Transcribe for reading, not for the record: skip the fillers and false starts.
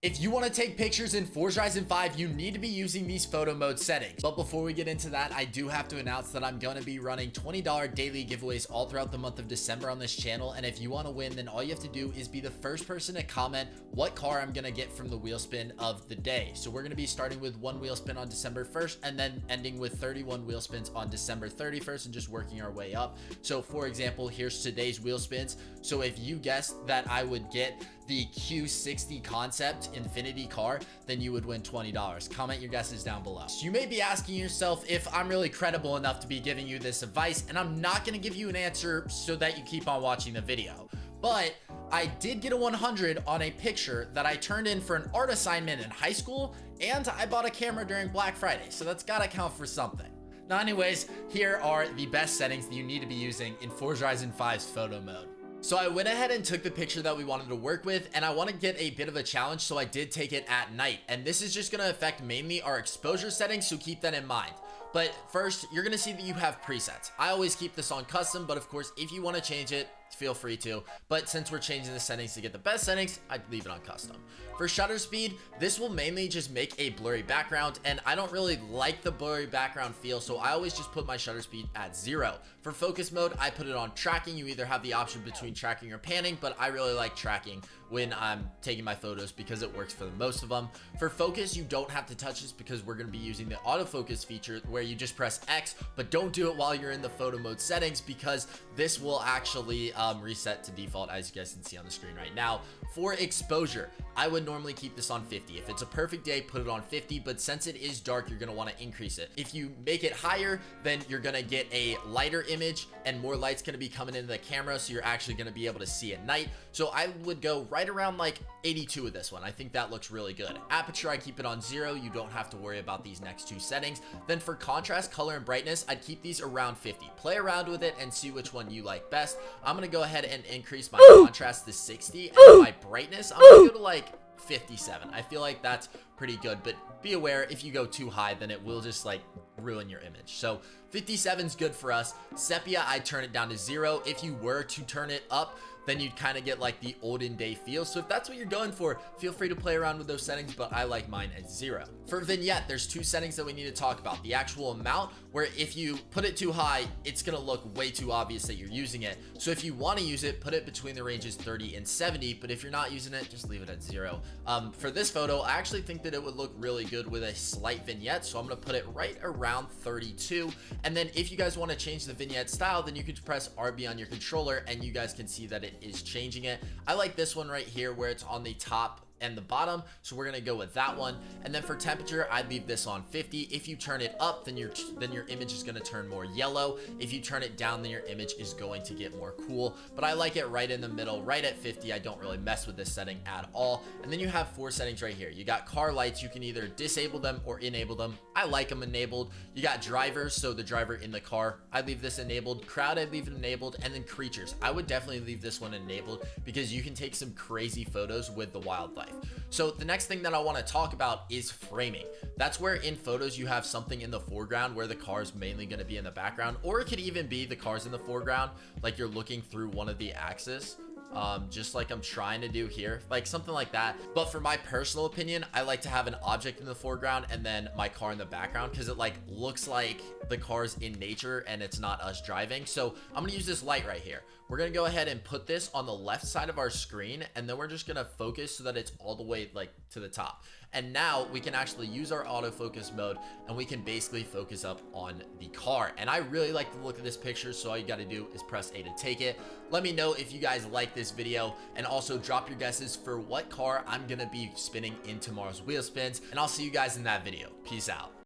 If you want to take pictures in Forza Horizon 5, you need to be using these photo mode settings. But before we get into that, I do have to announce that I'm going to be running $20 daily giveaways all throughout the month of December on this channel. And if you want to win, then all you have to do is be the first person to comment what car I'm going to get from the wheel spin of the day. So we're going to be starting with 1 wheel spin on December 1st and then ending with 31 wheel spins on December 31st and just working our way up. So for example, here's today's wheel spins. So if you guessed that I would get the Q60 concept Infinity car, then you would win $20. Comment your guesses down below. So you may be asking yourself if I'm really credible enough to be giving you this advice, and I'm not going to give you an answer so that you keep on watching the video. But I did get a 100 on a picture that I turned in for an art assignment in high school, and I bought a camera during Black Friday, so that's gotta count for something. Now anyways, here are the best settings that you need to be using in Forza Horizon 5's photo mode. So I went ahead and took the picture that we wanted to work with, and I want to get a bit of a challenge, so I did take it at night, and this is just going to affect mainly our exposure settings, so keep that in mind. But first, you're going to see that you have presets. I always keep this on custom, but of course, if you want to change it, feel free to. But since we're changing the settings to get the best settings, I'd leave it on custom. For shutter speed, this will mainly just make a blurry background, and I don't really like the blurry background feel, so I always just put my shutter speed at 0. For focus mode, I put it on tracking. You either have the option between tracking or panning, but I really like tracking when I'm taking my photos because it works for the most of them. For focus, you don't have to touch this because we're going to be using the autofocus feature where you just press X, but don't do it while you're in the photo mode settings because this will actually reset to default, as you guys can see on the screen right now. For exposure, I would normally keep this on 50. If it's a perfect day, put it on 50, but since it is dark, you're going to want to increase it. If you make it higher, then you're going to get a lighter image and more light's going to be coming into the camera, so you're actually going to be able to see at night. So I would go right around like 82 with this one. I think that looks really good. Aperture, I keep it on 0. You don't have to worry about these next two settings. Then for contrast, color, and brightness, I'd keep these around 50. Play around with it and see which one you like best. I'm going to go ahead and increase my contrast to 60 and my brightness, I'm going to go to like 57. I feel like that's pretty good, but be aware if you go too high, then it will just like ruin your image. So 57 is good for us. Sepia, I turn it down to 0. If you were to turn it up, then you'd kind of get like the olden day feel. So if that's what you're going for, feel free to play around with those settings, but I like mine at 0. For vignette, there's two settings that we need to talk about. The actual amount, where if you put it too high, it's going to look way too obvious that you're using it. So if you want to use it, put it between the ranges 30 and 70, but if you're not using it, just leave it at 0. For this photo, I actually think that it would look really good with a slight vignette, so I'm going to put it right around 32. And then if you guys want to change the vignette style, then you can press RB on your controller and you guys can see that it is changing it. I like this one right here where it's on the top and the bottom, so we're gonna go with that one. And then for temperature, I'd leave this on 50. If you turn it up, then your image is gonna turn more yellow. If you turn it down, then your image is going to get more cool, but I like it right in the middle, right at 50. I don't really mess with this setting at all. And then you have 4 settings right here. You got car lights, you can either disable them or enable them. I like them enabled. You got drivers, so the driver in the car, I'd leave this enabled. Crowd, I'd leave it enabled. And then creatures, I would definitely leave this one enabled because you can take some crazy photos with the wildlife. So the next thing that I want to talk about is framing. That's where in photos you have something in the foreground where the car is mainly going to be in the background, or it could even be the cars in the foreground, like you're looking through one of the axes. Just like I'm trying to do here, like something like that. But for my personal opinion, I like to have an object in the foreground and then my car in the background because it like looks like the car's in nature and it's not us driving. So I'm gonna use this light right here. We're gonna go ahead and put this on the left side of our screen, and then we're just gonna focus so that it's all the way like to the top. And now we can actually use our autofocus mode and we can basically focus up on the car. And I really like the look of this picture, so all you got to do is press A to take it. Let me know if you guys like this video, and also drop your guesses for what car I'm gonna be spinning in tomorrow's wheel spins, and I'll see you guys in that video. Peace out.